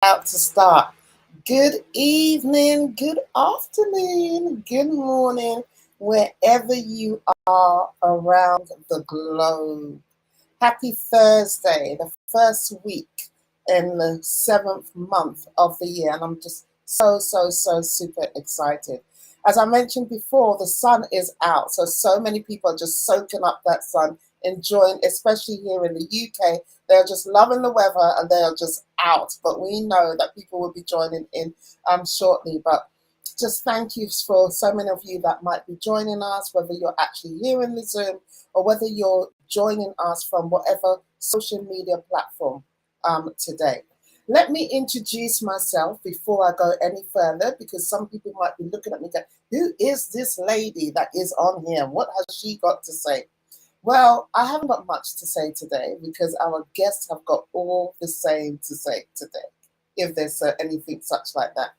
About to start. Good evening, good afternoon, good morning, wherever you are around the globe. Happy Thursday, the first week in the seventh month of the year, and I'm just so super excited. As I mentioned before, the sun is out, so many people are just soaking up that sun, enjoying, especially here in the UK. They're just loving the weather and they are just out. But we know that people will be joining in shortly. But just thank you for so many of you that might be joining us, whether you're actually here in the Zoom or whether you're joining us from whatever social media platform today. Let me introduce myself before I go any further, because some people might be looking at me going, who is this lady that is on here? What has she got to say? Well, I haven't got much to say today because our guests have got all the same to say today, if there's anything such like that.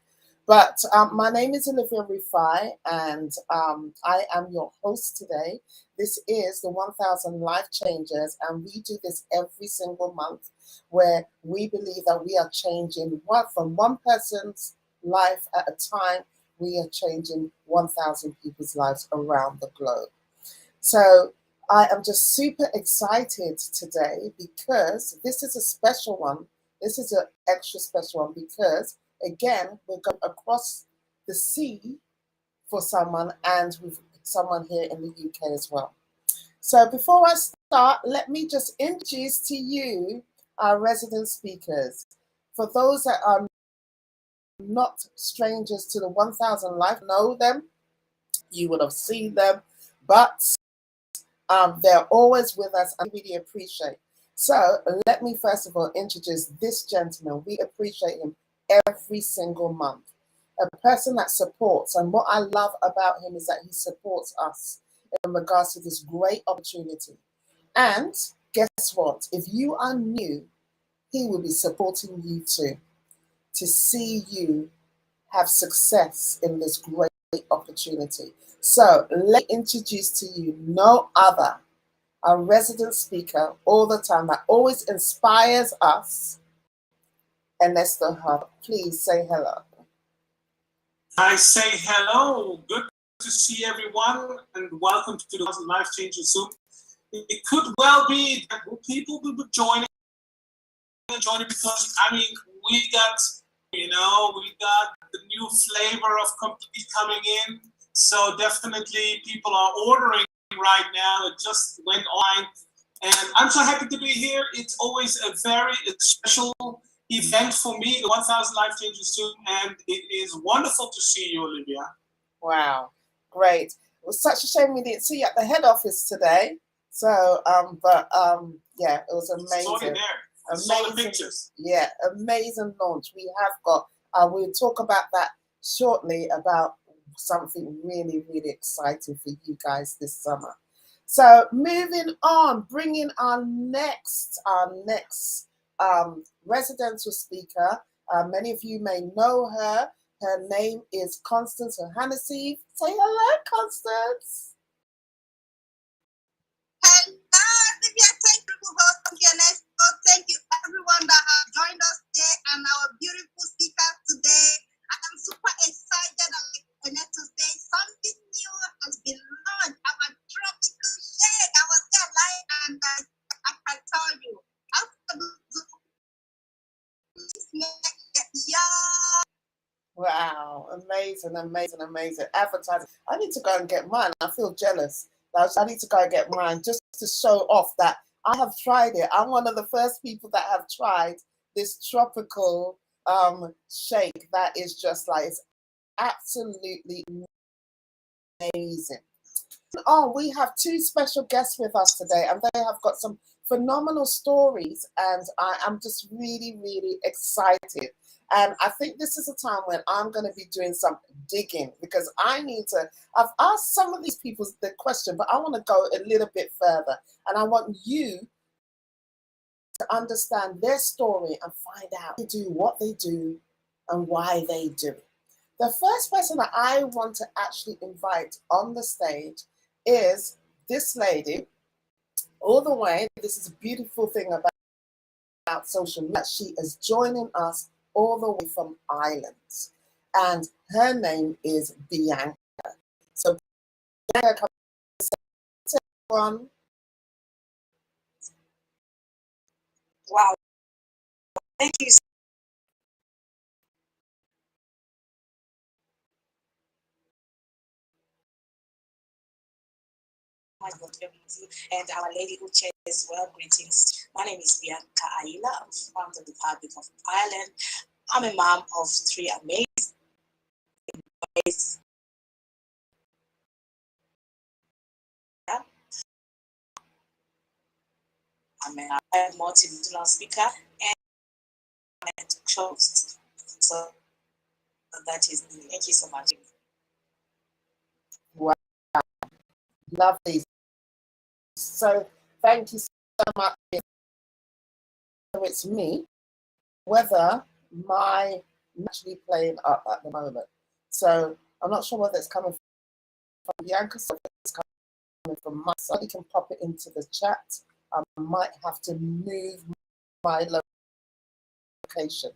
But my name is Olivia Rufai, and I am your host today. This is the 1000 Life Changers, and we do this every single month where we believe that we are changing from one person's life at a time. We are changing 1000 people's lives around the globe. So I am just super excited today because this is a special one. This is an extra special one because, again, we're going across the sea for someone, and with someone here in the UK as well. So before I start, let me just introduce to you our resident speakers. For those that are not strangers to the 1000 Life, know them, you would have seen them, but they're always with us and really appreciate. So let me first of all introduce this gentleman. We appreciate him every single month. A person that supports, and what I love about him is that he supports us in regards to this great opportunity. And guess what? If you are new, he will be supporting you too, to see you have success in this great opportunity. So let me introduce to you no other, a resident speaker all the time that always inspires us, and Esther Hub. Please say hello. I say hello. Good to see everyone, and welcome to the Life Changers Zoom. It could well be that people will be joining because we got the new flavor of complete coming in. So definitely people are ordering right now. It just went online, and I'm so happy to be here. It's always a very special event for me, the 1000 Life Changers Zoom, and it is wonderful to see you, Olivia. Wow, great. It was such a shame we didn't see you at the head office today. So, yeah, it was amazing. Saw the pictures. Yeah, amazing launch. We have got, we'll talk about that shortly, about something really, really exciting for you guys this summer. So moving on, bringing our next residential speaker. Many of you may know her. Her name is Constance Hannessy. Say hello, Constance. Hello, Olivia. Thank you for hosting us. Thank you everyone that have joined us today and our beautiful speakers today. I'm super excited. I need to say something new has been launched. Our tropical shake. I was there live, and I can tell you, after the Zoom, yeah. Wow, amazing, amazing, amazing. Advertising. I need to go and get mine. I feel jealous. I need to go and get mine just to show off that I have tried it. I'm one of the first people that have tried this tropical shake that is just like, it's absolutely amazing. Oh, we have two special guests with us today, and they have got some phenomenal stories, and I am just really, really excited. And I think this is a time when I'm going to be doing some digging, because I've asked some of these people the question, but I want to go a little bit further. And I want you to understand their story and find out what they do and why they do it. The first person that I want to actually invite on the stage is this lady, all the way. This is a beautiful thing about social media. She is joining us all the way from Ireland. And her name is Bianca. So Bianca, come to everyone. Wow. Thank you so much, Dr. Bizi, and Our Lady Uche as well. Greetings. My name is Bianca Aila. I'm from the Republic of Ireland. I'm a mom of 3 amazing boys. I'm a multilingual speaker and a talk host. So that is me. Thank you so much. Wow, lovely. So thank you so much. So it's me, whether my actually playing up at the moment. So I'm not sure whether it's coming from Bianca, so it's coming from my side. You can pop it into the chat. I might have to move my location.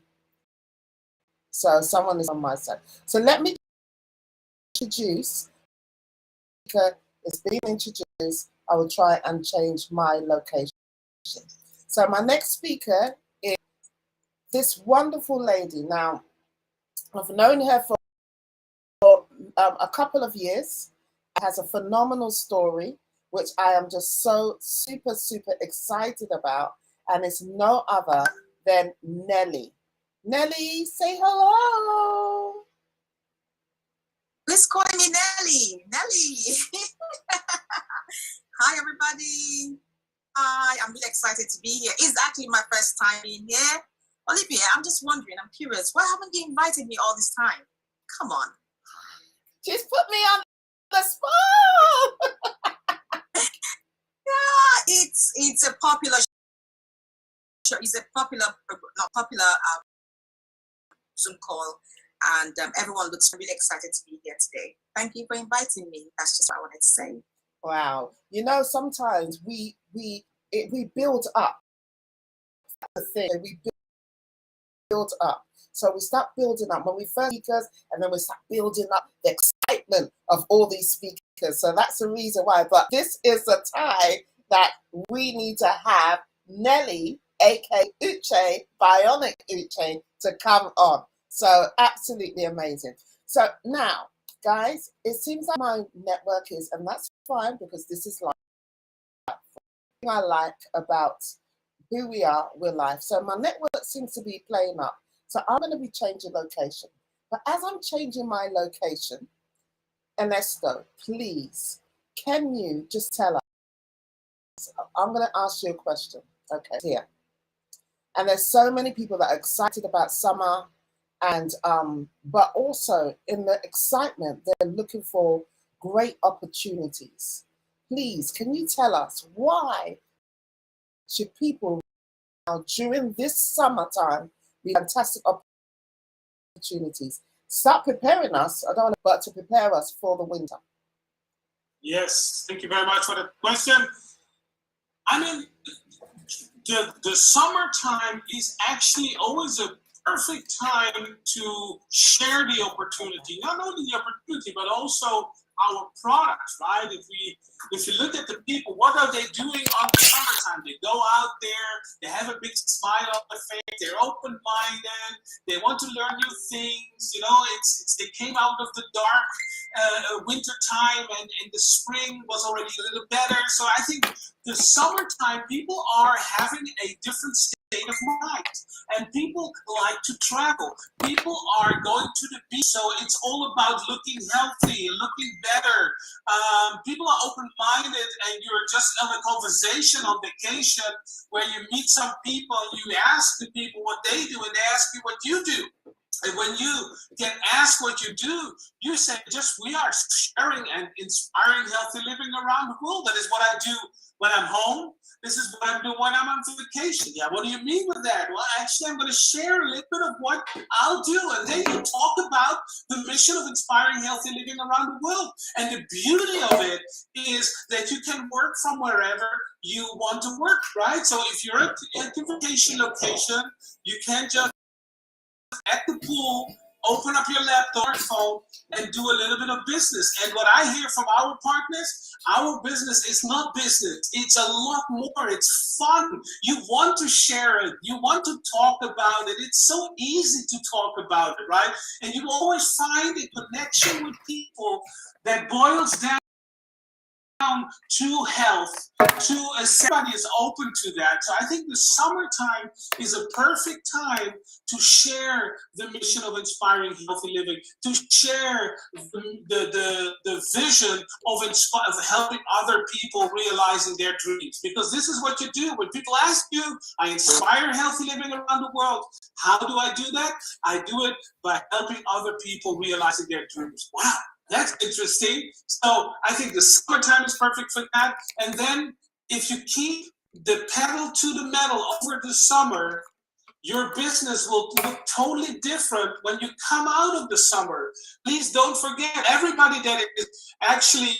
So someone is on my side. So let me introduce. It's being introduced. I will try and change my location. So my next speaker is this wonderful lady. Now, I've known her for a couple of years. Has a phenomenal story, which I am just so super excited about, and it's no other than Nelly. Nelly, say hello. Please call me Nelly. Nelly. Hi, everybody. Hi, I'm really excited to be here. It's actually my first time being here. Olivia, I'm just wondering, I'm curious, why haven't you invited me all this time? Come on. Just put me on the spot. Yeah, it's a popular show. It's a popular, not popular Zoom call, and everyone looks really excited to be here today. Thank you for inviting me. That's just what I wanted to say. Wow, you know, sometimes we build up the thing. We build up. So we start building up when we first speakers, and then we start building up the excitement of all these speakers. So that's the reason why. But this is the time that we need to have Nelly, aka Uche, Bionic Uche, to come on. So absolutely amazing. So now, guys, it seems like my network is, and that's fine because this is live. I like about who we are, we're live. So my network seems to be playing up. So I'm going to be changing location. But as I'm changing my location, Ernesto, please, can you just tell us? I'm going to ask you a question. Okay, here. And there's so many people that are excited about summer, and but also in the excitement, they're looking for great opportunities. Please, can you tell us why should people now during this summertime be fantastic opportunities? Start preparing us, I don't want to, but to prepare us for the winter. Yes, thank you very much for the question. I mean, the summertime is actually always a perfect time to share the opportunity, not only the opportunity, but also our products, right? If you look at the people, what are they doing on the summertime? They go out there, they have a big smile on their face, they're open-minded, they want to learn new things, you know, it's they came out of the dark winter time, and the spring was already a little better. So I think the summertime, people are having a different state of mind, and people like to travel. People are going to the beach, so it's all about looking healthy, looking better. People are open-minded, and you're just on a conversation on vacation where you meet some people, and you ask the people what they do, and they ask you what you do. And when you get asked what you do, you say, we are sharing and inspiring healthy living around the world. That is what I do when I'm home. This is what I'm doing when I'm on vacation. Yeah, what do you mean with that? Well, actually, I'm going to share a little bit of what I'll do. And then you talk about the mission of inspiring healthy living around the world. And the beauty of it is that you can work from wherever you want to work, right? So if you're at a vacation location, you can't just at the pool, open up your laptop or phone, and do a little bit of business. And what I hear from our partners, our business is not business. It's a lot more. It's fun. You want to share it. You want to talk about it. It's so easy to talk about it, right? And you always find a connection with people that boils down to health, to everybody is open to that. So I think the summertime is a perfect time to share the mission of inspiring healthy living, to share the vision of helping other people realizing their dreams. Because this is what you do. When people ask you, I inspire healthy living around the world. How do I do that? I do it by helping other people realizing their dreams. Wow. That's interesting. So I think the summertime is perfect for that. And then if you keep the pedal to the metal over the summer, your business will look totally different when you come out of the summer. Please don't forget, everybody that is actually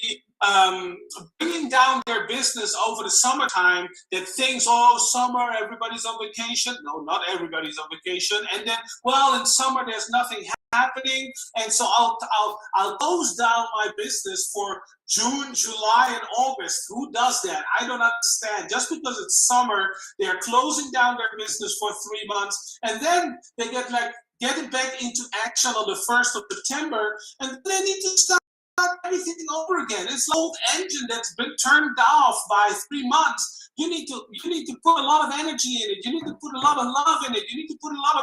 bringing down their business over the summertime, that thinks, oh, summer, everybody's on vacation. No, not everybody's on vacation. And then, well, in summer, there's nothing happening, and so I'll close down my business for June, July, and August. Who does that? I don't understand. Just because it's summer, they're closing down their business for 3 months, and then they getting back into action on the 1st of September, and they need to start everything over again. It's an old engine that's been turned off by 3 months. You need to put a lot of energy in it. You need to put a lot of love in it. You need to put a lot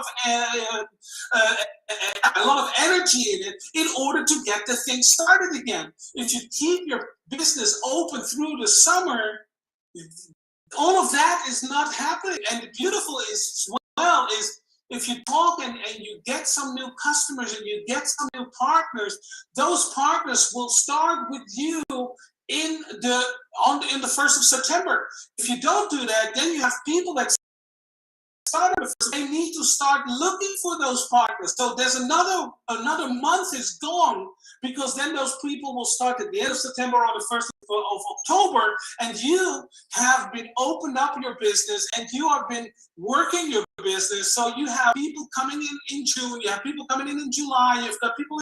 of energy in it in order to get the thing started again. If you keep your business open through the summer, all of that is not happening. And the beautiful is, well, is if you talk and you get some new customers and you get some new partners, those partners will start with you in the 1st of September. If you don't do that, then you have people that started, they need to start looking for those partners. So there's another month is gone, because then those people will start at the end of September or the 1st of October, and you have been opened up your business and you have been working your business. So you have people coming in June, you have people coming in July, you've got people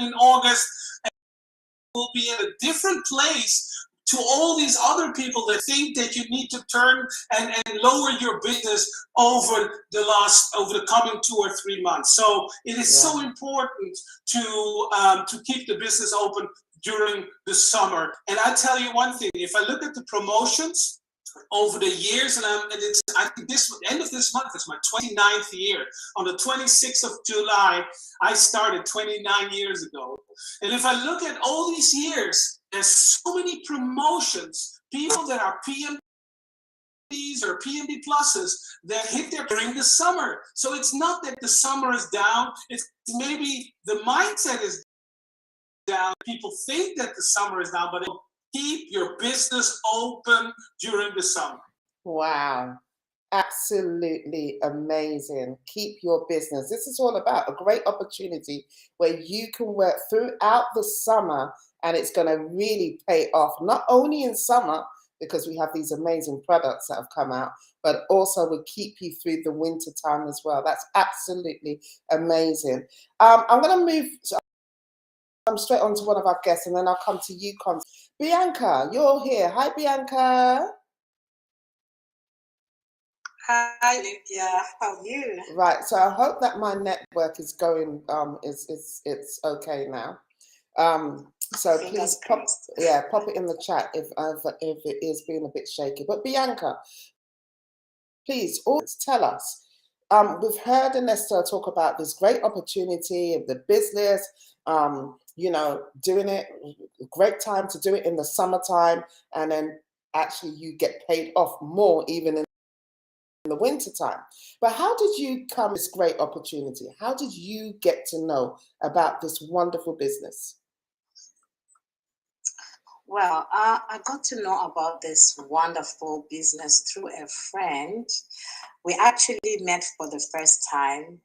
in August, and will be in a different place to all these other people that think that you need to turn and lower your business over the coming 2 or 3 months. So it is so important to keep the business open during the summer. And I tell you one thing, if I look at the promotions over the years, I think this end of this month is my 29th year. On the 26th of July, I started 29 years ago. And if I look at all these years, there's so many promotions, people that are PMDs or PMD pluses that hit there during the summer. So it's not that the summer is down, it's maybe the mindset is down. People think that the summer is down, but keep your business open during the summer. Wow. Absolutely amazing. Keep your business. This is all about a great opportunity where you can work throughout the summer, and it's going to really pay off, not only in summer, because we have these amazing products that have come out, but also will keep you through the winter time as well. That's absolutely amazing. I'm going to move straight on to one of our guests, and then I'll come to you, Bianca, you're here. Hi, Bianca. Hi, Lydia. How are you? Right. So I hope that my network is going. It's okay now. So please pop it in the chat if it is being a bit shaky. But Bianca, please always tell us. We've heard Ernesto talk about this great opportunity of the business. Doing it, great time to do it in the summertime, and then actually you get paid off more even in the winter time. But how did you come this great opportunity? How did you get to know about this wonderful business? Well, I got to know about this wonderful business through a friend. We actually met for the first time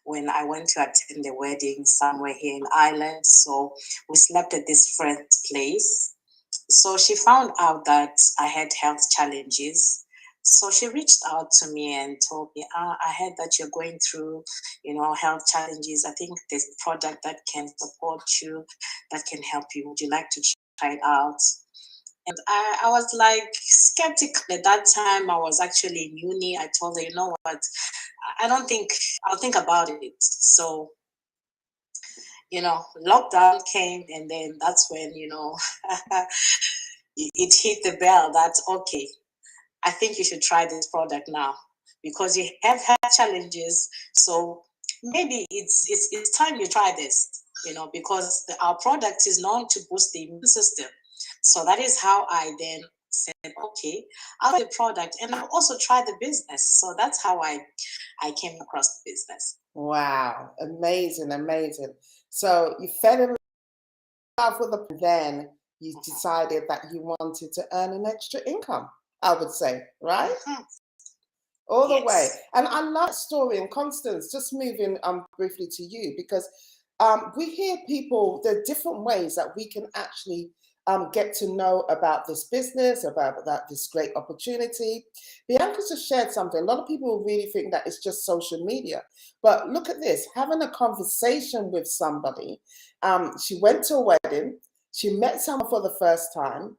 when I went to attend the wedding somewhere here in Ireland. So we slept at this friend's place. So she found out that I had health challenges. So she reached out to me and told me, I heard that you're going through, health challenges. I think there's a product that can support you, that can help you. Would you like to try it out? And I was like skeptical at that time. I was actually in uni. I told her, you know what, I don't think, I'll think about it. So, lockdown came, and then that's when, it hit the bell that, okay, I think you should try this product now because you have had challenges. So maybe it's time you try this, because our product is known to boost the immune system. So that is how I then said, okay, I'll try the product and I'll also try the business. So that's how I came across the business. Wow, amazing, amazing. So you fell in love with the, then you decided that you wanted to earn an extra income, I would say, right? All the way. And I love that story. And Constance, just moving briefly to you, because we hear people, there are different ways that we can actually get to know about this business, about this great opportunity. Bianca just shared something. A lot of people really think that it's just social media. But look at this, having a conversation with somebody. She went to a wedding. She met someone for the first time.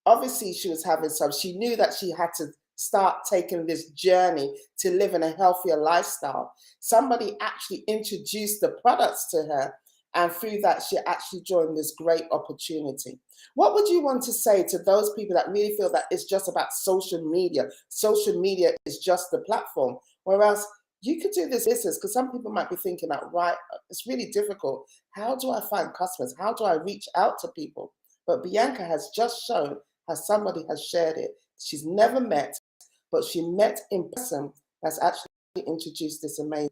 Obviously, she was having some, she knew that she had to start taking this journey to live in a healthier lifestyle. Somebody actually introduced the products to her, and through that, she actually joined this great opportunity. What would you want to say to those people that really feel that it's just about social media? Social media is just the platform, whereas you could do this business, because some people might be thinking that, right, it's really difficult. How do I find customers? How do I reach out to people? But Bianca has just shown how somebody has shared it. She's never met, but she met in person, has actually introduced this amazing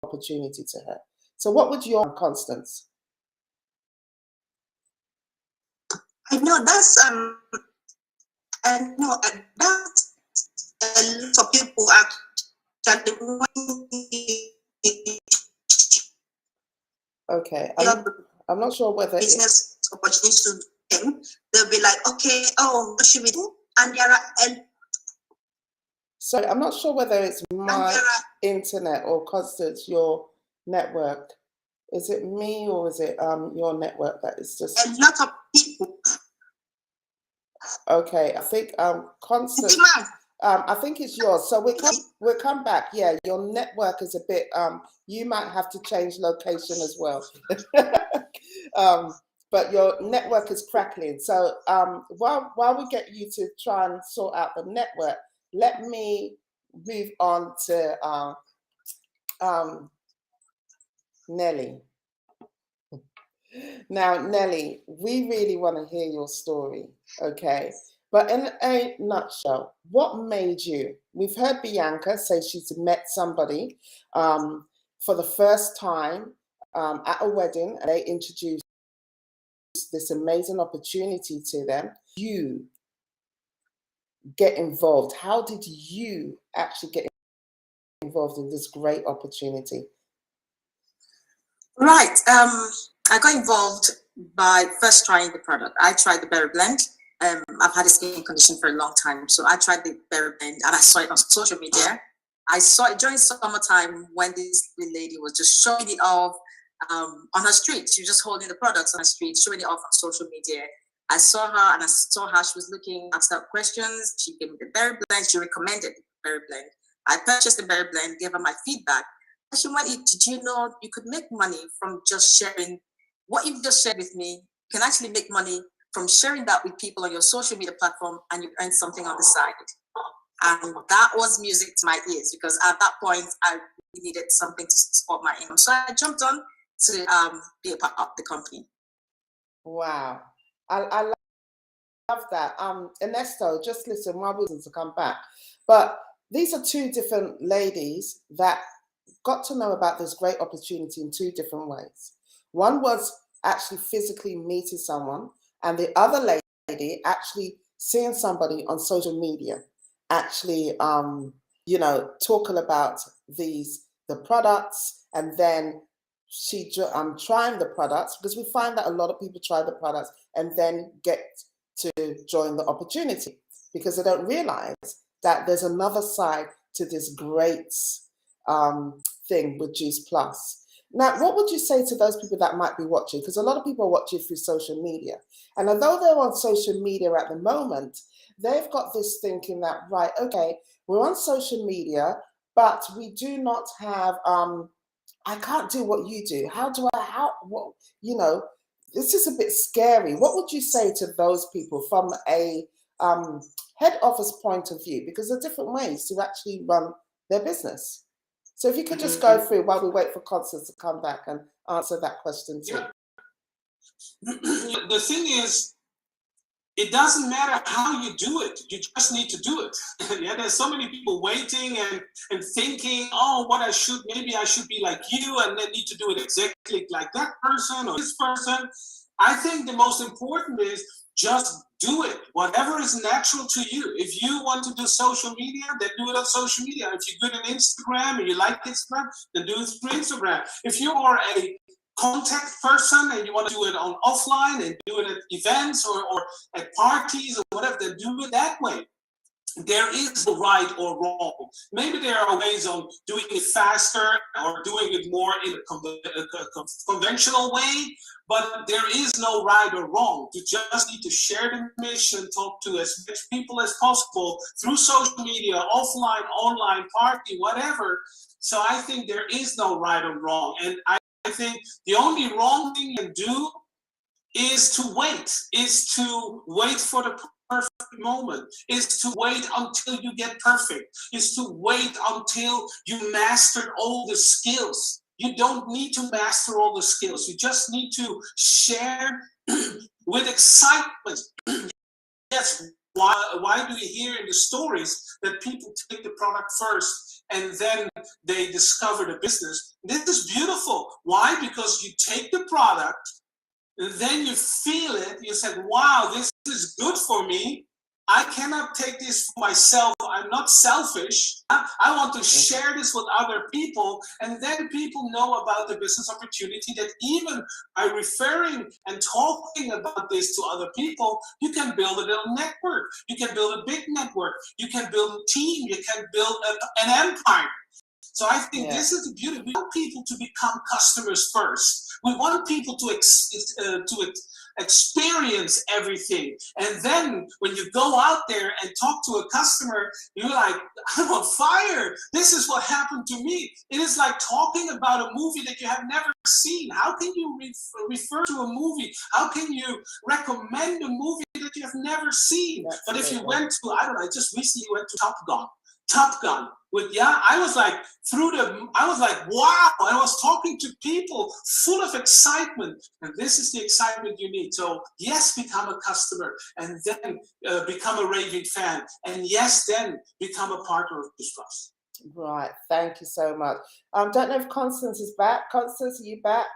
opportunity to her. So what would your, Constance? I know that's I know that's a lot of people actually Okay, I'm not sure whether business opportunity to them. They'll be like, okay, oh, what should we do? And there are sorry, I'm not sure whether it's my internet or Constance, your network. Is it me or is it your network that is just a lot of people. Okay, I think Constance, I think it's yours. So we'll come back. Yeah, your network is a bit you might have to change location as well. But your network is crackling. So while we get you to try and sort out the network, let me move on to Nelly. Now, Nelly, we really want to hear your story, okay? But in a nutshell, what made you? We've heard Bianca say she's met somebody for the first time at a wedding, and they introduced this amazing opportunity to them. You get involved. How did you actually get involved in this great opportunity? Right. I got involved by first trying the product. I tried the berry blend. I've had a skin condition for a long time, so I tried the berry blend and I saw it on social media. I saw it during summertime when this lady was just showing it off on her street. She was just holding the products on her street, showing it off on social media. I saw her and I saw how she was looking, asked her questions. She gave me the berry blend. She recommended the berry blend. I purchased the berry blend, gave her my feedback. And she went, did you know you could make money from just sharing what you've just shared with me? You can actually make money from sharing that with people on your social media platform, and you earn something on the side. And that was music to my ears, because at that point I really needed something to support my income. So I jumped on to be a part of the company. Wow, I love that. Ernesto, just listen while we listen to come back. But these are two different ladies that got to know about this great opportunity in two different ways. One was actually physically meeting someone, and the other lady actually seeing somebody on social media, actually, talking about the products, and then she trying the products, because we find that a lot of people try the products and then get to join the opportunity because they don't realize that there's another side to this great thing with Juice Plus. Now, what would you say to those people that might be watching? Because a lot of people are watching through social media. And although they're on social media at the moment, they've got this thinking that, right, okay, we're on social media, but we do not have, I can't do what you do. What, this is a bit scary. What would you say to those people from a head office point of view? Because there are different ways to actually run their business. So if you could just go through while we wait for Constance to come back and answer that question too. Yeah. The thing is, it doesn't matter how you do it. You just need to do it. Yeah, there's so many people waiting and thinking, oh, maybe I should be like you, and then need to do it exactly like that person or this person. I think the most important is just do it. Whatever is natural to you. If you want to do social media, then do it on social media. If you're good at Instagram and you like Instagram, then do it through Instagram. If you are a contact person and you want to do it on offline and do it at events or at parties or whatever, then do it that way. There is no right or wrong. Maybe there are ways of doing it faster or doing it more in a conventional way, but there is no right or wrong. You just need to share the mission, talk to as many people as possible through social media, offline, online, party, whatever. So I think there is no right or wrong. And I think the only wrong thing you can do is to wait for the perfect moment, is to wait until you get perfect, is to wait until you mastered all the skills. You don't need to master all the skills. You just need to share with excitement. Yes, why do you hear in the stories that people take the product first and then they discover the business? This is beautiful. Why? Because you take the product, and then you feel it, you say, wow, this is good for me. I cannot take this for myself. I'm not selfish. I want to share this with other people. And then people know about the business opportunity, that even by referring and talking about this to other people, you can build a little network. You can build a big network. You can build a team. You can build an empire. So I think this is the beauty. We want people to become customers first. We want people to experience everything. And then when you go out there and talk to a customer, you're like, I'm on fire. This is what happened to me. It is like talking about a movie that you have never seen. How can you refer to a movie? How can you recommend a movie that you have never seen? But if you went to, I don't know, I just recently went to Top Gun I was like wow, I was talking to people full of excitement, and this is the excitement you need. So yes, become a customer, and then become a raving fan, and yes, then become a partner of Juice Plus. Right, thank you so much. Don't know if Constance is back. Constance, are you back?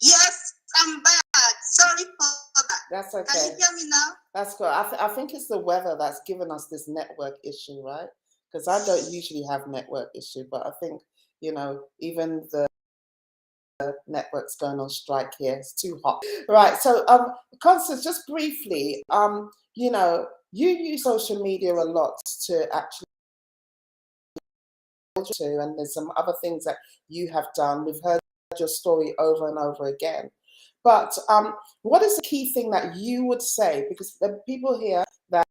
Yes, I'm back. Sorry for that. That's okay. Can you hear me now? That's good. I think it's the weather that's given us this network issue, right? Because I don't usually have network issue, but I think, even the network's going on strike here. It's too hot. Right. So, Constance, just briefly, you use social media a lot to actually and there's some other things that you have done. We've heard your story over and over again. But what is the key thing that you would say? Because the people here that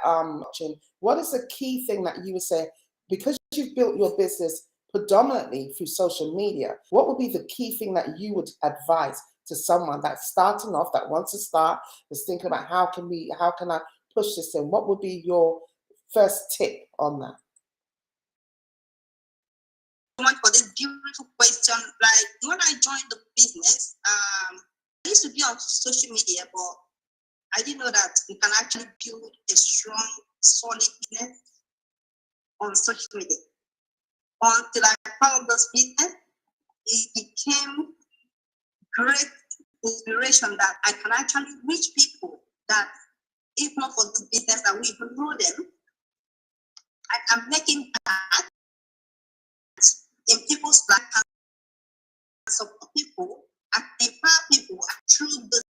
watching, what is the key thing that you would say? Because you've built your business predominantly through social media, what would be the key thing that you would advise to someone that's starting off, that wants to start, is thinking about how can I push this in? What would be your first tip on that? Much for this beautiful question. Like when I joined the business, I used to be on social media, but I didn't know that you can actually build a strong, solid business on social media. Until I found this business, it became great inspiration that I can actually reach people that, if not for the business, that we even know them. I am making that in people's lives and support people and empower people through this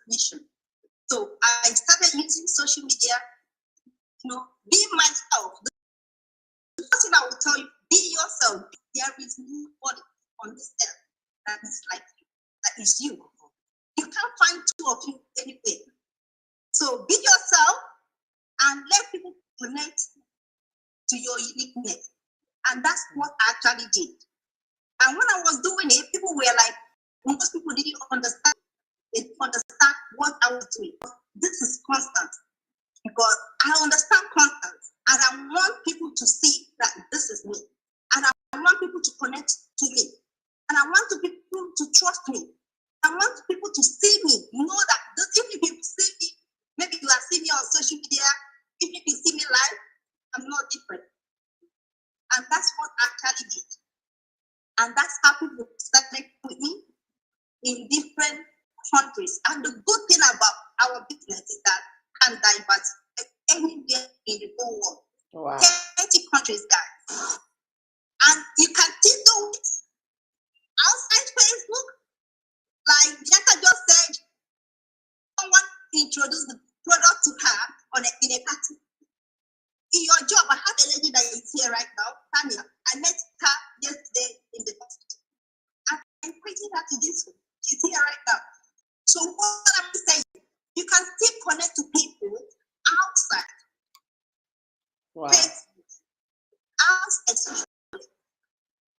mission. So I started using social media, be myself. The first thing I will tell you, be yourself. There is nobody on this earth that is like you, that is you. You can't find two of you anywhere. So be yourself and let people connect to your uniqueness. And that's what I actually did. And when I was doing it, people were like, most people didn't understand. They didn't understand what I was doing. This is constant because I understand constant, and I want people to see that this is me, and I want people to connect to me, and I want people to trust me. I want people to see me, know that if you see me, maybe you are seeing me on social media, if you see me live, I'm not different. And that's what I actually did. And that's how people started with me in different countries. And the good thing about our business is that can divert anywhere in the whole world. Wow. 30 countries, guys. And you can still do it outside Facebook. Like Bianca just said, someone introduced the product to her in a party. In your job, I have a lady that is here right now, Tanya. I met her yesterday in the hospital. I'm inviting her to this one. She's here right now. So what I'm saying, you can still connect to people outside. Wow. Facebook, outside social media.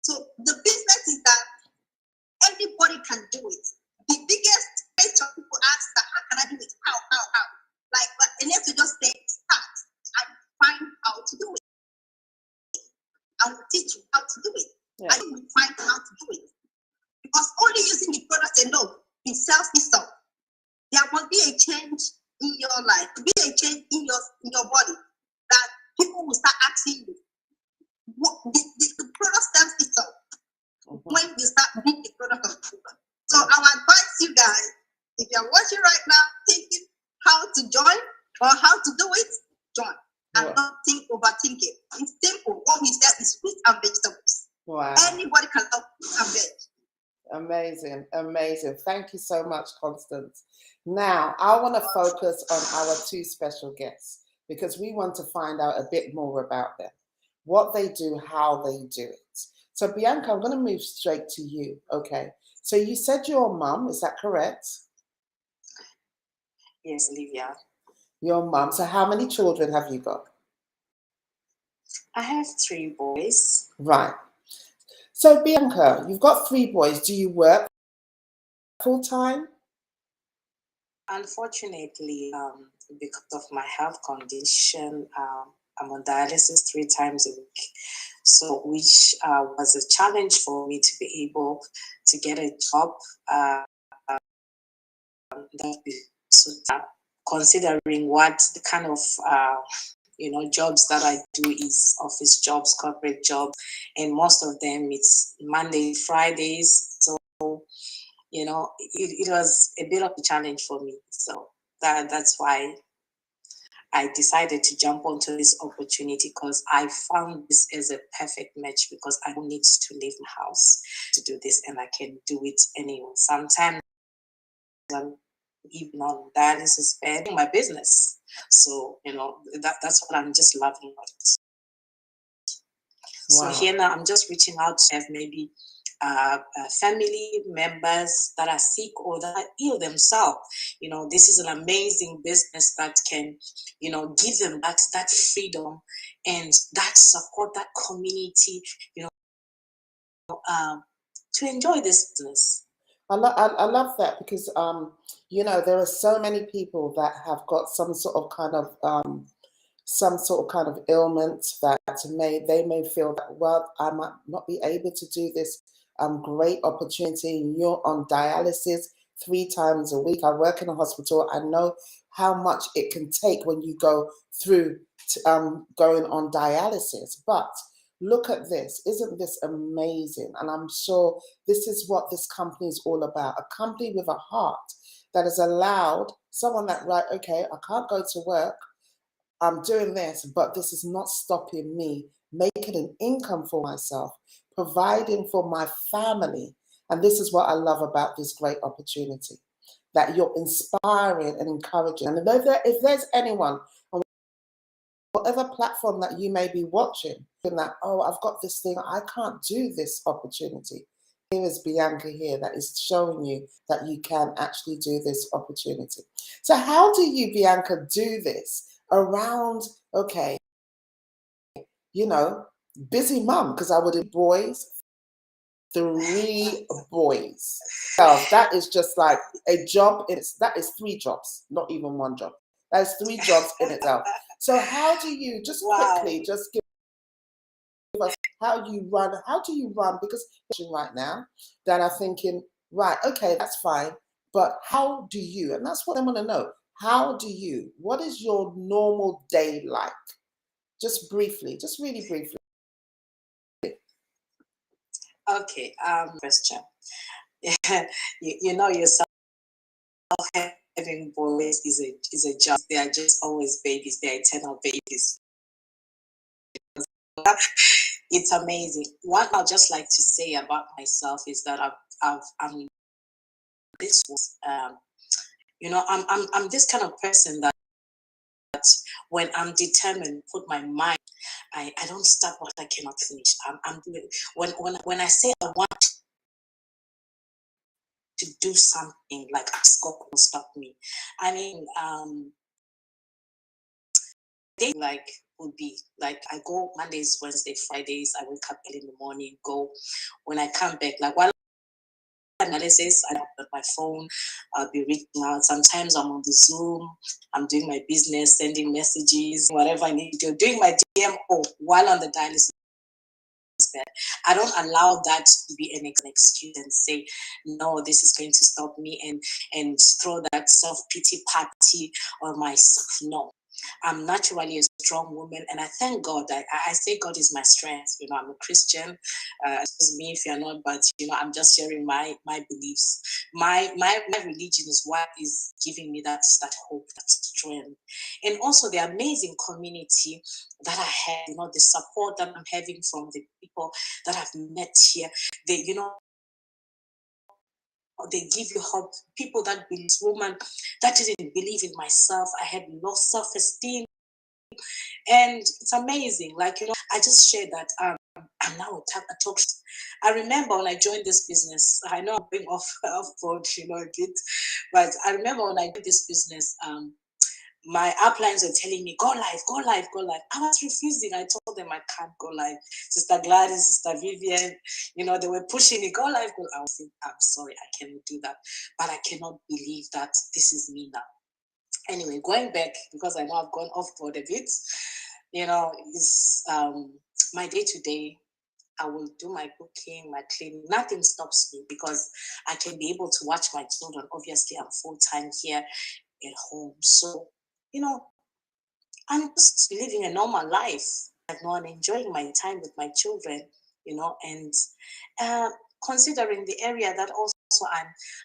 So the business is that everybody can do it. The biggest question people ask is that how can I do it? How? Like, but unless you just say start and find how to do it. I will teach you how to do it. Yeah. And you will find how to do it. Because only using the product alone, it sells itself. There must be a change in your life, be a change in your body that people will start asking you. The product sells itself when you start reading the product of people. So I will advise you guys, if you're watching right now, thinking how to join or how to do it, join. And don't overthink it. It's simple. What we said is fruit and vegetables. Wow. Anybody can help and veg. Amazing, amazing. Thank you so much, Constance. Now, I want to focus on our two special guests because we want to find out a bit more about them, what they do, how they do it. So, Bianca, I'm going to move straight to you. Okay. So you said you're a mum, is that correct? Yes, Olivia. Your mum. So how many children have you got? I have 3 boys. Right. So Bianca, you've got 3 boys. Do you work full time? Unfortunately, because of my health condition, I'm on dialysis 3 times a week. So, which was a challenge for me to be able to get a job considering what the kind of jobs that I do is office jobs, corporate jobs, and most of them it's Monday, Fridays. So, it was a bit of a challenge for me. So that's why I decided to jump onto this opportunity because I found this as a perfect match because I don't need to leave my house to do this and I can do it anywhere. Sometimes I'm even on dialysis bed in my business. So, that's what I'm just loving about it. Wow. So here now I'm just reaching out to have maybe family members that are sick or that are ill themselves. This is an amazing business that can, give them that freedom and that support, that community, to enjoy this business. I love that because, there are so many people that have got some sort of kind of ailment that they may feel that, well, I might not be able to do this great opportunity. You're on dialysis 3 times a week. I work in a hospital. I know how much it can take when you go through going on dialysis. But look at this. Isn't this amazing? And I'm sure this is what this company is all about. A company with a heart that has allowed someone that, right, okay, I can't go to work. I'm doing this, but this is not stopping me making an income for myself, providing for my family. And this is what I love about this great opportunity. that you're inspiring and encouraging. And if there's anyone on whatever platform that you may be watching, that, oh, I've got this thing, I can't do this opportunity. Here is Bianca here that is showing you that you can actually do this opportunity. So how do you, Bianca, do this around, okay, you know, busy mum, because I would have boys, 3 boys. So that is just like a job. That is 3 jobs, not even 1 job. That is 3 jobs in itself. So how do you, just quickly, just give us how do you run, because right now that are thinking, right, okay, that's fine, but how do you, and that's what I want to know, what is your normal day like? Just briefly, just really briefly. Okay, question. You know yourself, having boys is a job. They are just always babies. They are eternal babies. It's amazing. What I'd just like to say about myself is that I'm this was you know, I'm this kind of person that when I'm determined, put my mind, I don't start what I cannot finish. I'm doing when I say I want to do something, like God will stop me. I mean, day like would be like I go Mondays, Wednesdays, Fridays. I wake up early in the morning, go. When I come back, like while analysis, I on my phone, I'll be reading out. Sometimes I'm on the Zoom, I'm doing my business, sending messages, whatever I need to do, doing my DMO while on the dialysis bed. I don't allow that to be an excuse and say, no, this is going to stop me and throw that self-pity party on myself. No. I'm naturally a strong woman, and I thank God. I say God is my strength. You know, I'm a Christian. Excuse me if you're not, but you know, I'm just sharing my beliefs. My religion is what is giving me that hope, that strength, and also the amazing community that I have. You know, the support that I'm having from the people that I've met here. They, you know, they give you hope. People that believe, woman that didn't believe in myself. I had low self-esteem. And it's amazing. Like, you know, I just shared that I'm now a talk. I remember when I joined this business, I know I'm being off board, you know, a bit, but I remember when I did this business, my uplines were telling me, go live, go live, go live. I was refusing. I told them I can't go live. Sister Gladys, Sister Vivian, you know, they were pushing me, go live, go. I was saying, I'm sorry, I cannot do that. But I cannot believe that this is me now. Anyway, going back, because I know I've gone off board a bit, you know, is my day-to-day. I will do my cooking, my cleaning. Nothing stops me because I can be able to watch my children. Obviously, I'm full-time here at home. So, you know, I'm just living a normal life. I know I'm enjoying my time with my children, you know, and considering the area that also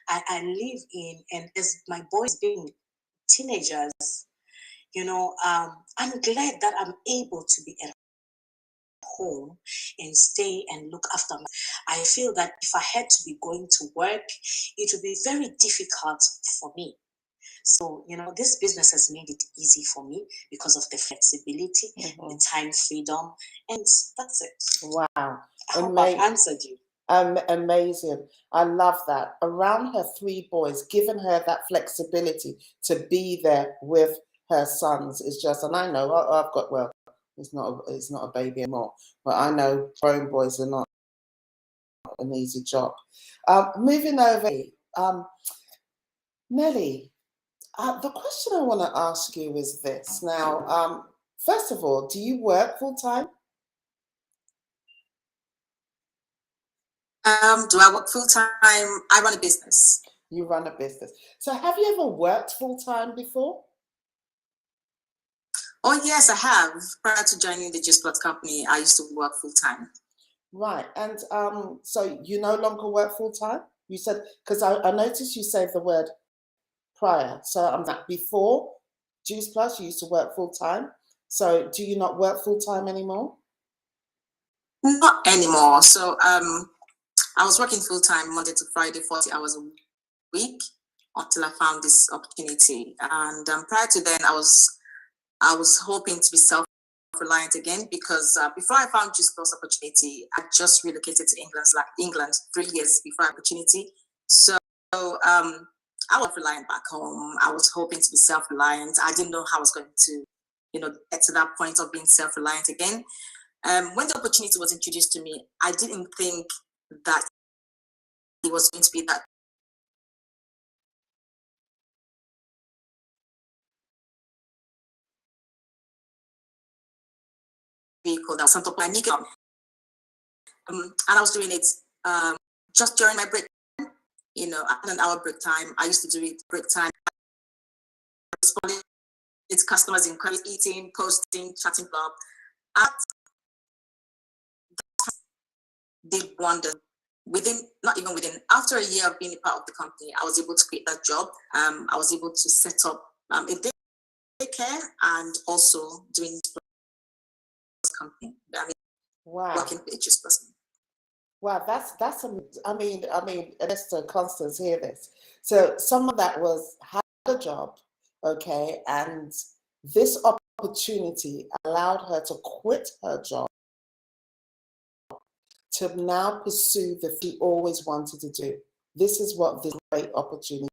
I live in, and as my boys being teenagers, you know, I'm glad that I'm able to be at home and stay and look after my. I feel that if I had to be going to work, it would be very difficult for me. So, you know, this business has made it easy for me because of the flexibility, the time freedom, and that's it. Wow. I hope I've answered you. Amazing. I love that. Around her 3 boys, giving her that flexibility to be there with her sons is just, and I know I've got, well, it's not a baby anymore, but I know grown boys are not an easy job. Moving over, Nelly, the question I want to ask you is this. Now, first of all, do you work full time? Do I work full time? I run a business. You run a business. So have you ever worked full time before? Oh yes, I have. Prior to joining the Juice Plus company, I used to work full time. Right, and so you no longer work full time? You said, because I noticed you saved the word prior. So I'm that before Juice Plus, you used to work full time. So do you not work full time anymore? Not anymore. So I was working full time Monday to Friday, 40 hours a week until I found this opportunity. And prior to then, I was hoping to be self-reliant again, because before I found Juice Plus opportunity, I just relocated to England 3 years before opportunity. So I was reliant back home. I was hoping to be self-reliant. I didn't know how I was going to, get to that point of being self-reliant again. When the opportunity was introduced to me, I didn't think that it was going to be that vehicle that was something I needed. And I was doing it just during my break. At an hour break time, I used to do it break time. Responding to customers' inquiries, eating, posting, chatting blog. Did wonder after a year of being a part of the company, I was able to create that job. I was able to set up a daycare and also doing company. Wow. Working with Juice Plus. Wow, that's I mean, Esther, Constance, hear this. So someone that had a job, okay, and this opportunity allowed her to quit her job to now pursue the she always wanted to do. This is what this great opportunity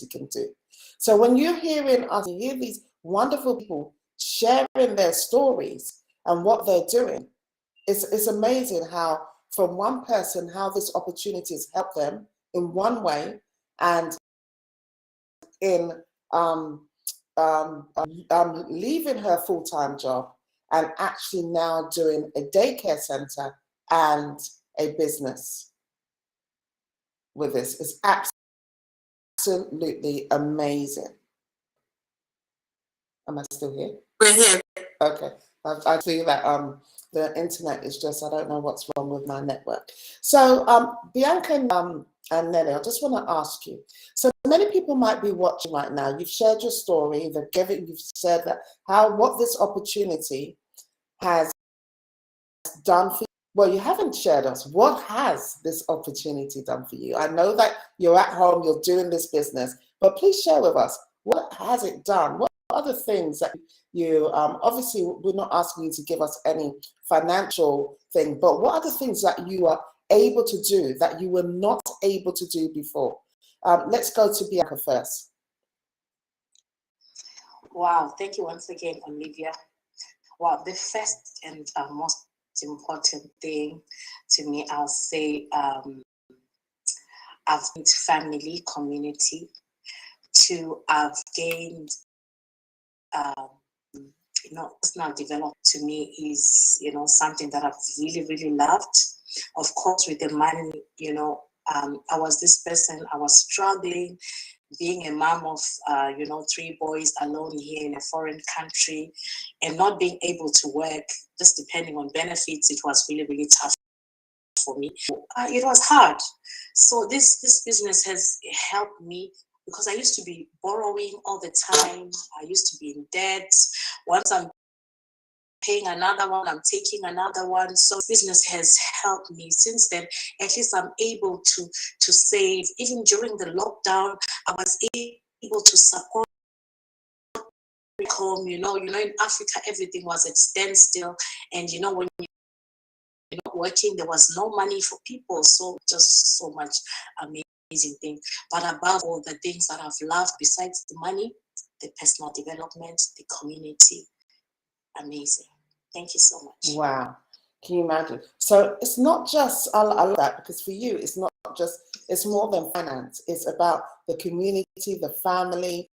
can do. So when you're hearing us, you hear these wonderful people sharing their stories and what they're doing, it's amazing how from one person, how this opportunity has helped them in one way, and in leaving her full-time job and actually now doing a daycare center and a business with this. It's absolutely amazing. Am I still here? We're here. Okay. I feel that the internet is just, I don't know what's wrong with my network. So Bianca and Nelly, I just want to ask you. So many people might be watching right now. You've shared your story. You've said that what this opportunity has done for you. Well, you haven't shared us. What has this opportunity done for you? I know that you're at home, you're doing this business, but please share with us. What has it done? What other things that you, obviously we're not asking you to give us any financial thing, but what other things that you are able to do that you were not able to do before? Let's go to Bianca first. Wow, thank you once again, Olivia. Well, the first and most important thing to me, I'll say, I've gained family, community. Two, I've gained, personal development to me is, something that I've really, really loved. Of course, with the money, I was this person, I was struggling, being a mom of, 3 boys alone here in a foreign country and not being able to work, just depending on benefits, it was really, really tough for me. It was hard. So this business has helped me because I used to be borrowing all the time. I used to be in debt. Once I'm paying another one, I'm taking another one. So business has helped me since then. At least I'm able to save. Even during the lockdown, I was able to support home. In Africa, everything was at standstill. And when you're not working, there was no money for people. So just so much amazing thing. But above all, the things that I've loved besides the money, the personal development, the community, amazing. Thank you so much. Wow. Can you imagine? So it's not just, I love that, because for you, it's not just, it's more than finance. It's about the community, the family,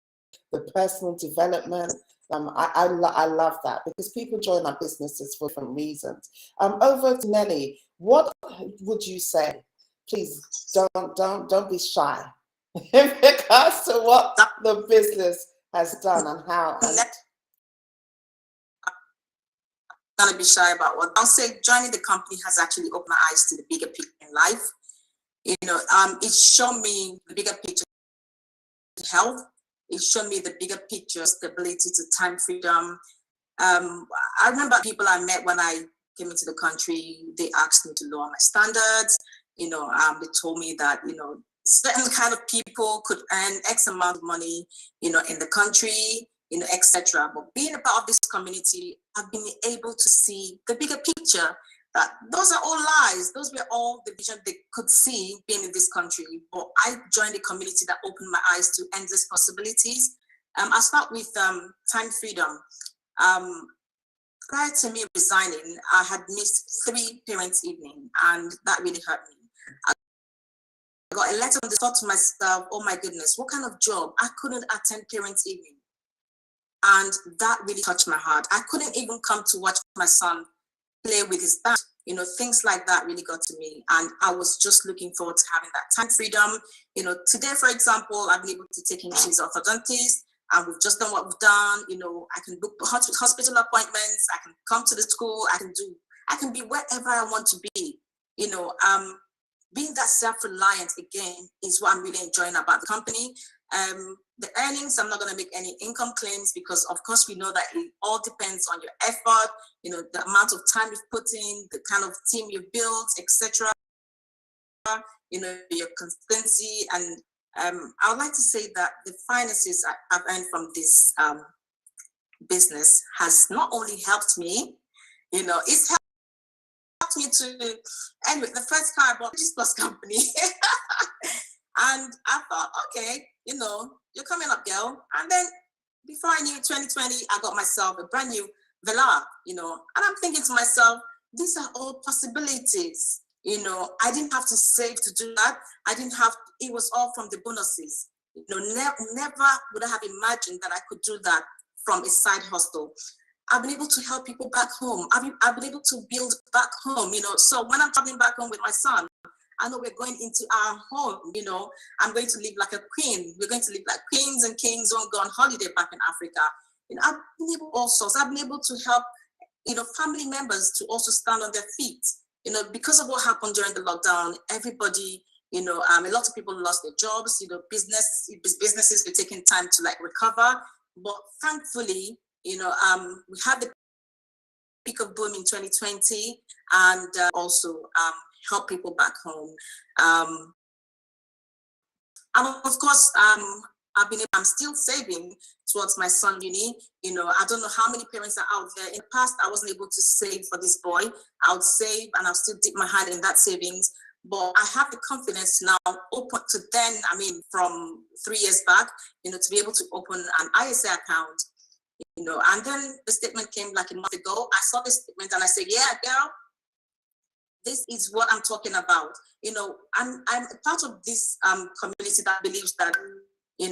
the personal development. I love that, because people join our businesses for different reasons. Over to Nelly, what would you say? Please don't be shy in regards to what the business has done and how. Gonna be shy about what I'll say. Joining the company has actually opened my eyes to the bigger picture in life. It showed me the bigger picture of health. It showed me the bigger picture, stability, to time freedom. I remember people I met when I came into the country, they asked me to lower my standards. They told me that, certain kind of people could earn X amount of money, in the country, etc. But being a part of this community, I've been able to see the bigger picture, that those are all lies. Those were all the vision they could see being in this country. But I joined a community that opened my eyes to endless possibilities. I'll start with time freedom. Prior to me resigning, I had missed 3 parents' evening, and that really hurt me. I got a letter from the thought to myself, oh my goodness, what kind of job? I couldn't attend parents' evening. And that really touched my heart. I couldn't even come to watch my son play with his band. Things like that really got to me. And I was just looking forward to having that time freedom. Today, for example, I've been able to take him to his orthodontist, and we've just done what we've done. I can book hospital appointments. I can come to the school. I can be wherever I want to be. Being that self-reliant again is what I'm really enjoying about the company. The earnings, I'm not going to make any income claims, because of course we know that it all depends on your effort, the amount of time you've put in, the kind of team you've built, etc. Your consistency. And I would like to say that the finances I've earned from this business has not only helped me, it's helped me to, anyway, the first car I bought, Plus company. And I thought, okay, you're coming up, girl. And then before I knew 2020, I got myself a brand new Velar, and I'm thinking to myself, these are all possibilities. I didn't have to save to do that. It was all from the bonuses. Never would I have imagined that I could do that from a side hustle. I've been able to help people back home. I've been able to build back home, So when I'm traveling back home with my son, I know we're going into our home, I'm going to live like a queen. We're going to live like queens and kings who go on holiday back in Africa. I've been able I've been able to help, family members to also stand on their feet. Because of what happened during the lockdown, everybody, a lot of people lost their jobs, businesses were taking time to recover. But thankfully, we had the peak of boom in 2020, and also help people back home. And of course, I'm still saving towards my son uni. I don't know how many parents are out there. In the past, I wasn't able to save for this boy. I would save and I'll still dip my hand in that savings. But I have the confidence now, from 3 years back, to be able to open an ISA account. And then the statement came like a month ago. I saw the statement and I said, yeah, girl, this is what I'm talking about. I'm a part of this community that believes that, you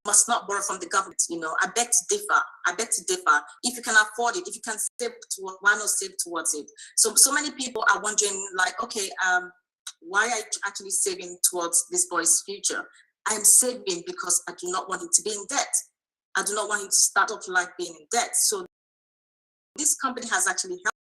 must not borrow from the government. I beg to differ. If you can afford it, if you can save towards, why not save towards it? So many people are wondering, okay, why are you actually saving towards this boy's future? I'm saving because I do not want him to be in debt. I do not want him to start off life being in debt. So this company has actually helped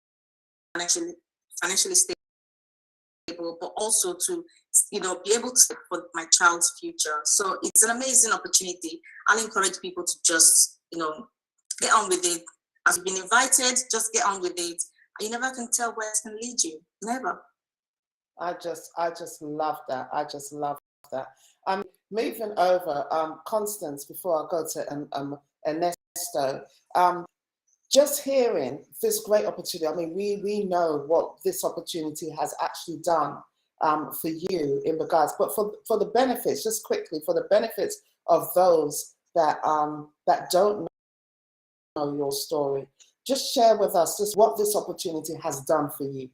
financially stable, but also to, be able to save for my child's future. So it's an amazing opportunity. I'll encourage people to just, get on with it. As you've been invited, just get on with it. You never can tell where it's going to lead you. Never. I just love that. I just love that. Moving over, Constance, before I go to Ernesto, just hearing this great opportunity. We know what this opportunity has actually done for you in regards, but for the benefits, just quickly, for the benefits of those that don't know your story, just share with us just what this opportunity has done for you.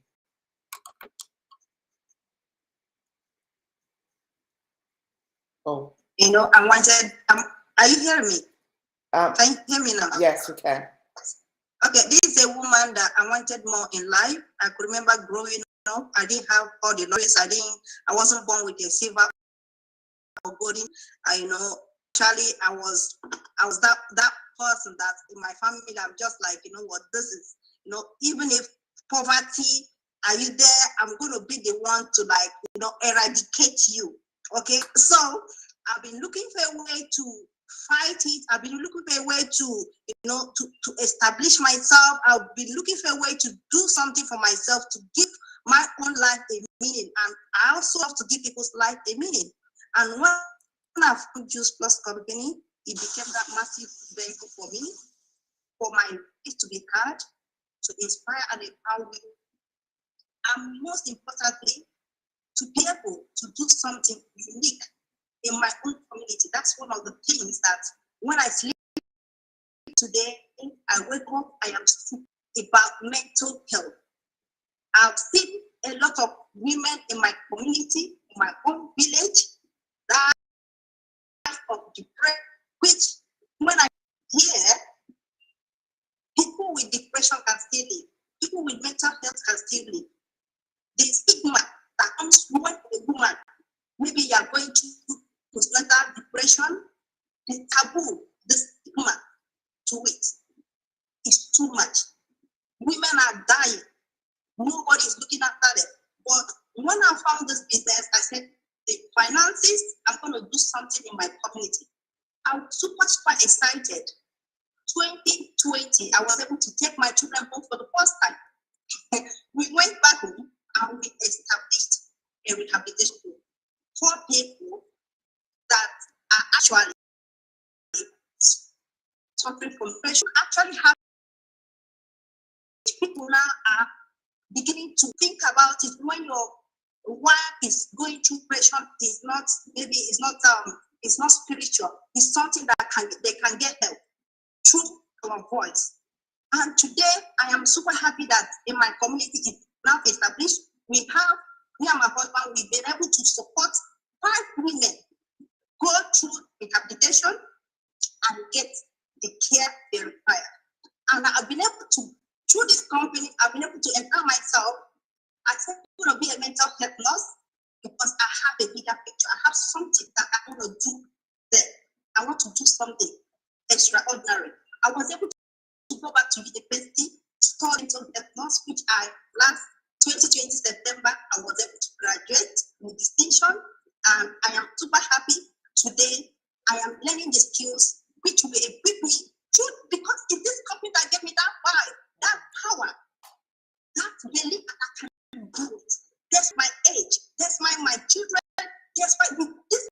Oh. I wanted, are you hearing me? Can you hear me now? Yes, we can. Okay, this is a woman that I wanted more in life. I could remember growing up. I didn't have all the knowledge. I wasn't born with a silver or golden. Actually, I was that person that in my family, I'm just like, this is, even if poverty, are you there? I'm going to be the one to eradicate you. Okay, so I've been looking for a way to fight it. I've been looking for a way to, to establish myself. I've been looking for a way to do something for myself, to give my own life a meaning. And I also have to give people's life a meaning. And when I found Juice Plus Company, it became that massive vehicle for me, for my faith to be heard, to inspire and empower me, and most importantly, to be able to do something unique in my own community. That's one of the things that when I sleep today, I wake up, I am thinking about mental health. I've seen a lot of women in my community, in my own village, that of depression, which when I hear people with depression can still live, people with mental health can still live. The stigma that comes when a woman, maybe you are going through postnatal depression, the taboo, the stigma to it is too much. Women are dying. Nobody is looking after them. But when I found this business, I said, the finances, I'm going to do something in my community. I'm super excited. 2020, I was able to take my children home for the first time. We went back home and we established a rehabilitation for people that are actually suffering from depression. Actually, have people now are beginning to think about it. When your wife is going through depression, is not maybe it's not spiritual. It's something that they can get help through our voice. And today, I am super happy that in my community it's now established. Me and my husband, we've been able to support 5 women go through rehabilitation and get the care they require. And I've been able to, through this company, I've been able to empower myself. I said I'm going to be a mental health nurse because I have a bigger picture. I have something that I want to do there. I want to do something extraordinary. I was able to go back to university, study mental health nurse, which I last 2020 September, I was able to graduate with distinction, and I am super happy. Today, I am learning the skills which will equip me to, because it's this company that gave me that vibe, that power, that belief that I can do it. That's my age, that's my children, that's my this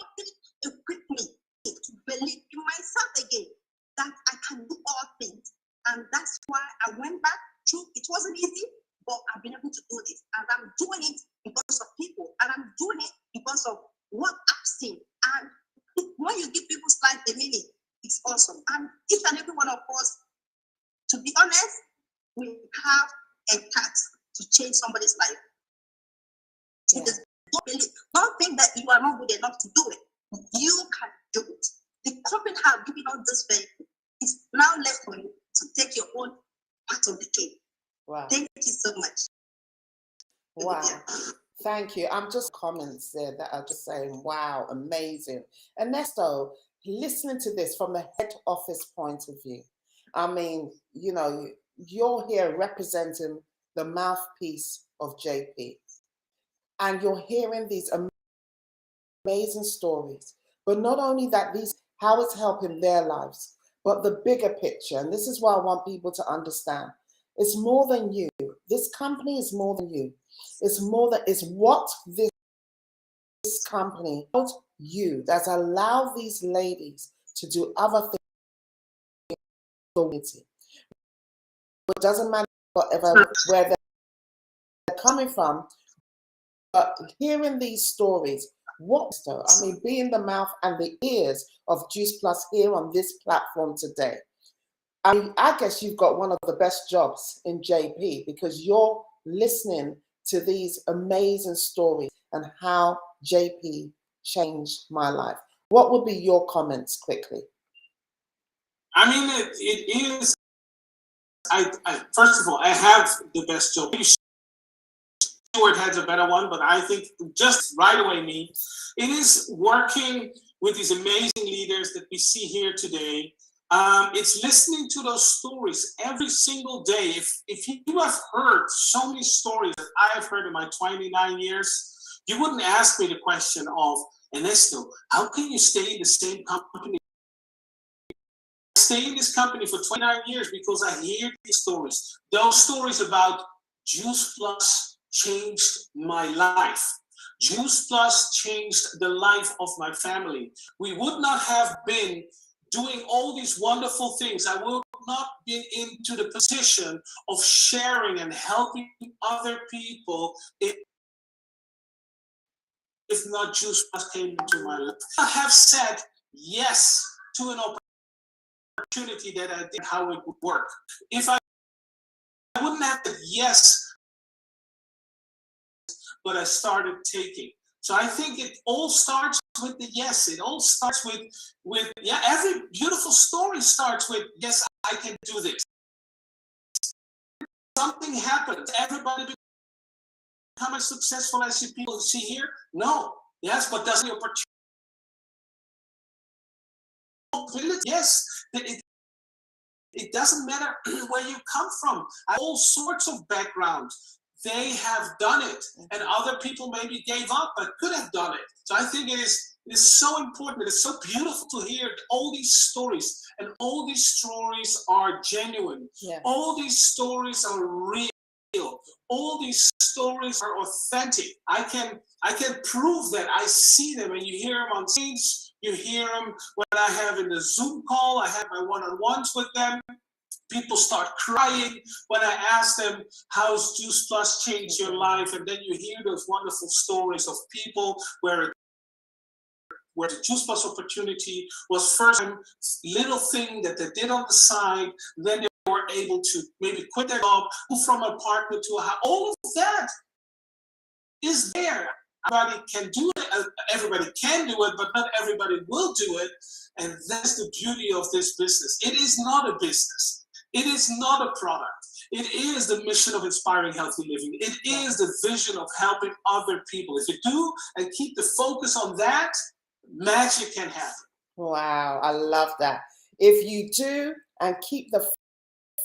company equipped me to believe in myself again, that I can do all things. And that's why I went back. True, it wasn't easy, but I've been able to do this. And I'm doing it because of people. And I'm doing it because of what I've seen. And when you give people's life a meaning, it's awesome. And each and every one of us, to be honest, we have a task to change somebody's life. So don't think that you are not good enough to do it. You can do it. The company have given us this vehicle. It's now left for you to take your own part of the cake. Wow. Thank you so much. Wow. Thank you. I'm just comments there that are just saying, wow, amazing. Ernesto, listening to this from a head office point of view, I mean, you know, you're here representing the mouthpiece of JP, and you're hearing these amazing stories. But not only that, how it's helping their lives, but the bigger picture. And this is why I want people to understand. It's more than you. This company is more than you. It's what this company, not you, that's allowed these ladies to do other things. It doesn't matter whatever, where they're coming from, but hearing these stories, being the mouth and the ears of Juice Plus here on this platform today. I guess you've got one of the best jobs in JP, because you're listening to these amazing stories and how JP changed my life. What would be your comments quickly? I mean, it is. First of all, I have the best job. Stewart has a better one, but I think just right away it is working with these amazing leaders that we see here today. It's listening to those stories every single day. If you have heard so many stories that I have heard in my 29 years, you wouldn't ask me the question of, Ernesto, how can you stay in the same company? I stay in this company for 29 years because I hear these stories. Those stories about Juice Plus changed my life. Juice Plus changed the life of my family. We would not have been doing all these wonderful things. I would not been into the position of sharing and helping other people if not Juice Plus came into my life. I have said yes to an opportunity that I did how it would work. If I wouldn't have said yes, but I started taking. So I think it all starts with the yes. It all starts with yeah. Every beautiful story starts with yes, I can do this. Something happens. Everybody become as successful as you people see here? No. Yes, but does the opportunity? Yes. It doesn't matter where you come from. All sorts of backgrounds. They have done it, and other people maybe gave up but could have done it. So I think it is so important. It is so beautiful to hear all these stories, and all these stories are genuine. Yes. All these stories are real. All these stories are authentic. I can prove that. I see them, and you hear them on stage. You hear them when I have in the Zoom call. I have my one-on-ones with them. People start crying when I ask them, how's Juice Plus changed your life? And then you hear those wonderful stories of people where the Juice Plus opportunity was first a little thing that they did on the side. Then they were able to maybe quit their job, move from an apartment to a house. All of that is there. Everybody can do it. Everybody can do it, but not everybody will do it. And that's the beauty of this business. It is not a business. It is not a product. It is the mission of inspiring healthy living. It is the vision of helping other people. If you do and keep the focus on that, magic can happen. Wow, I love that. If you do and keep the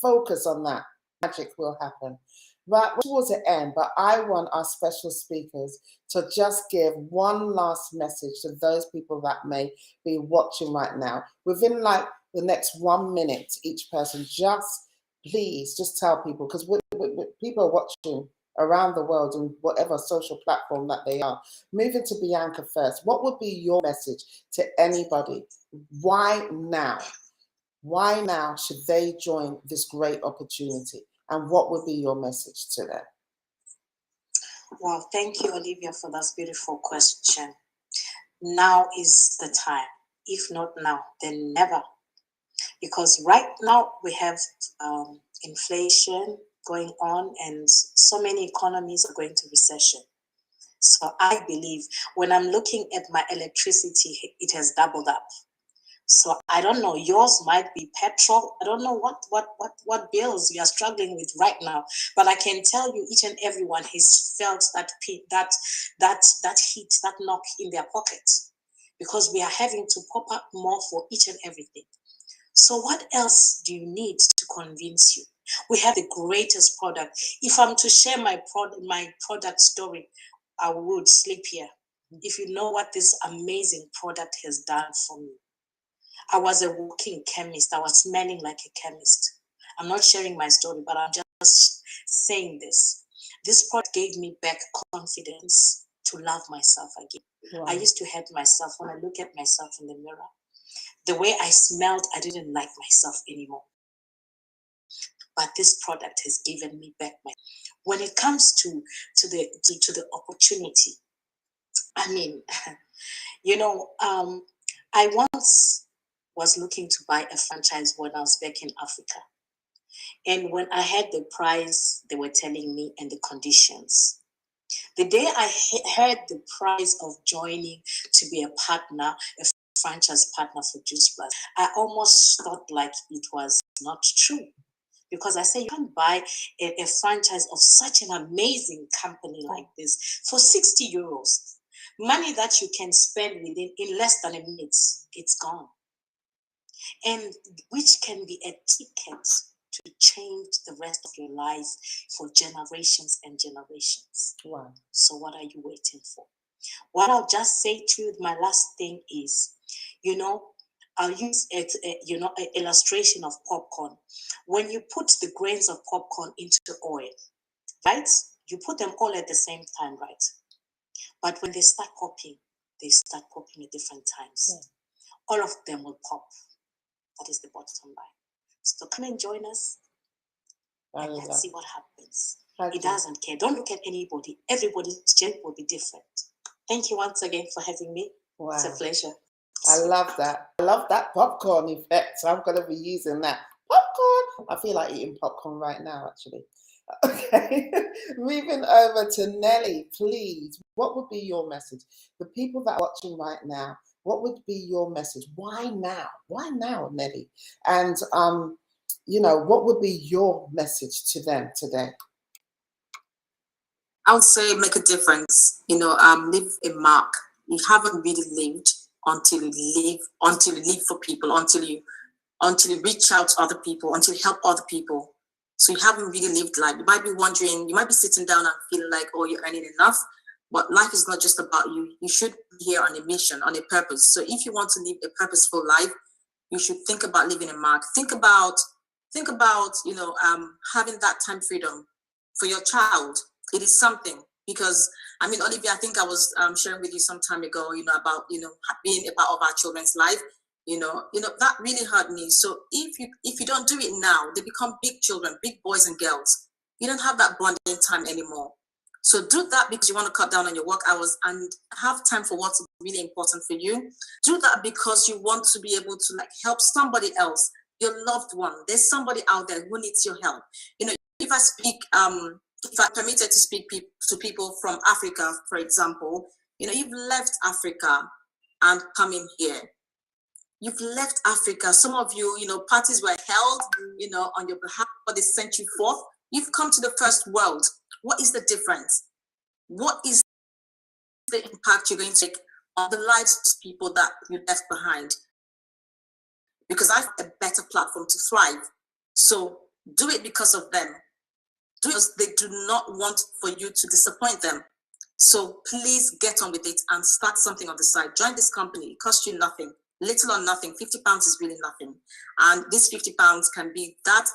focus on that, magic will happen. But towards the end, but I want our special speakers to just give one last message to those people that may be watching right now. Within like the next 1 minute, each person, please just tell people, because people are watching around the world on whatever social platform that they are. Moving to Bianca first, what would be your message to anybody? Why now? Why now should they join this great opportunity? And what would be your message to them? Well, thank you, Olivia, for that beautiful question. Now is the time. If not now, then never. Because right now we have inflation going on, and so many economies are going to recession. So I believe when I'm looking at my electricity, it has doubled up. So I don't know, yours might be petrol. I don't know what bills we are struggling with right now, but I can tell you each and everyone has felt that heat, that knock in their pocket, because we are having to pop up more for each and everything. So what else do you need to convince you? We have the greatest product. If I'm to share my product story, I would sleep here. If you know what this amazing product has done for me. I was a walking chemist. I was smelling like a chemist. I'm not sharing my story, but I'm just saying this. This product gave me back confidence to love myself again. Wow. I used to hate myself when I look at myself in the mirror. The way I smelled, I didn't like myself anymore. But this product has given me back my. When it comes to the opportunity, I mean, I once was looking to buy a franchise when I was back in Africa. And when I had the price, they were telling me and the conditions. The day I heard the price of joining to be a partner, a franchise partner for Juice Plus, I almost thought like it was not true. Because I say you can't buy a franchise of such an amazing company like this for 60 euros. Money that you can spend in less than a minute, it's gone. And which can be a ticket to change the rest of your life for generations and generations. Wow. So what are you waiting for? What I'll just say to you, my last thing is, I'll use an illustration of popcorn. When you put the grains of popcorn into oil, right? You put them all at the same time, right? But when they start popping at different times. Yeah. All of them will pop. That is the bottom line. So come and join us and let's see what happens. It doesn't care. Don't look at anybody. Everybody's journey will be different. Thank you once again for having me. Wow. It's a pleasure. I love that. I love that popcorn effect. So I'm going to be using that. Popcorn. I feel like eating popcorn right now, actually. Okay. Moving over to Nelly, please. What would be your message? The people that are watching right now, what would be your message? Why now? Why now, Nelly? And, what would be your message to them today? I would say make a difference. Leave a mark. You haven't really lived until you live for people, until you reach out to other people, until you help other people. So you haven't really lived life. You might be wondering, you might be sitting down and feeling like, oh, you're earning enough. But life is not just about you. You should be here on a mission, on a purpose. So if you want to live a purposeful life, you should think about leaving a mark. Think about having that time freedom for your child. It is something, because Olivia, I think I was sharing with you some time ago, about being a part of our children's life. That really hurt me. So if you don't do it now, they become big children, big boys and girls. You don't have that bonding time anymore. So do that because you want to cut down on your work hours and have time for what's really important for you. Do that because you want to be able to help somebody else, your loved one. There's somebody out there who needs your help. If I speak, if I'm permitted to speak to people from Africa, for example, you've left Africa and come in here. You've left Africa. Some of you, parties were held, on your behalf, but they sent you forth. You've come to the first world. What is the difference? What is the impact you're going to make on the lives of people that you left behind? Because I have a better platform to thrive. So do it because of them. Do it because they do not want for you to disappoint them. So please get on with it and start something on the side. Join this company. It costs you nothing. Little or nothing. £50 is really nothing, and this £50 can be that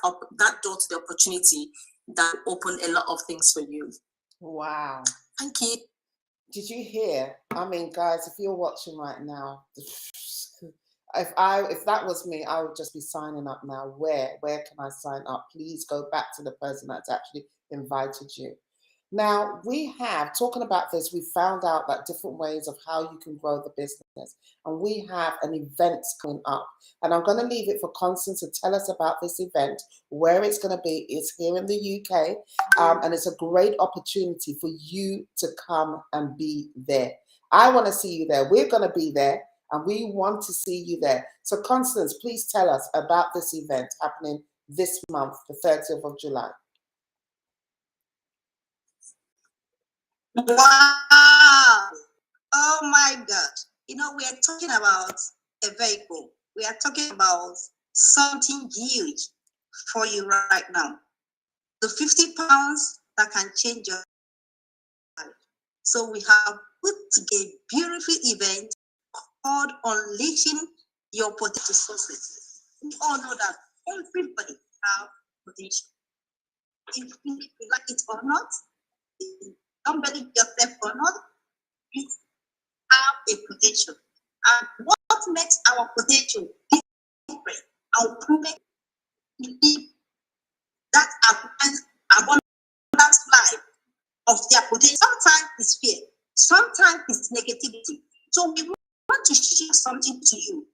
door to the opportunity that open a lot of things for you. Wow! Thank you. Did you hear? Guys, if you're watching right now, if that was me, I would just be signing up now. Where can I sign up? Please go back to the person that's actually invited you. Now, talking about this, we found out that different ways of how you can grow the business. And we have an event coming up. And I'm going to leave it for Constance to tell us about this event, where it's going to be. It's here in the UK. And it's a great opportunity for you to come and be there. I want to see you there. We're going to be there. And we want to see you there. So, Constance, please tell us about this event happening this month, the 30th of July. Wow. Oh my God. We are talking about a vehicle. We are talking about something huge for you right now. The £50 that can change your life. So we have put together a beautiful event called Unleashing Your Potential Sources. We all know that everybody has potential. If you like it or not, don't believe yourself or not, you have a potential. And what makes our potential different and prove that abundant life of their potential? Sometimes it's fear, sometimes it's negativity. So we want to share something to you.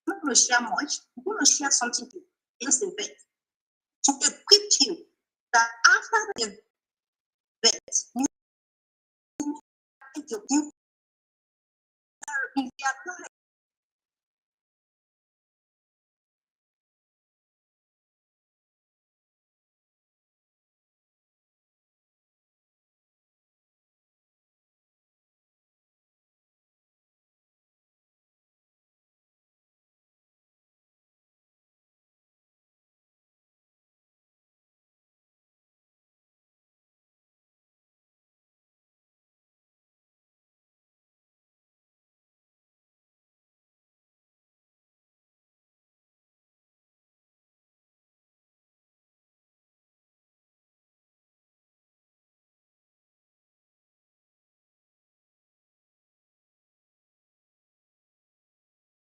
We're not going to share much. We're going to share something to you in this event to equip you that after the event, you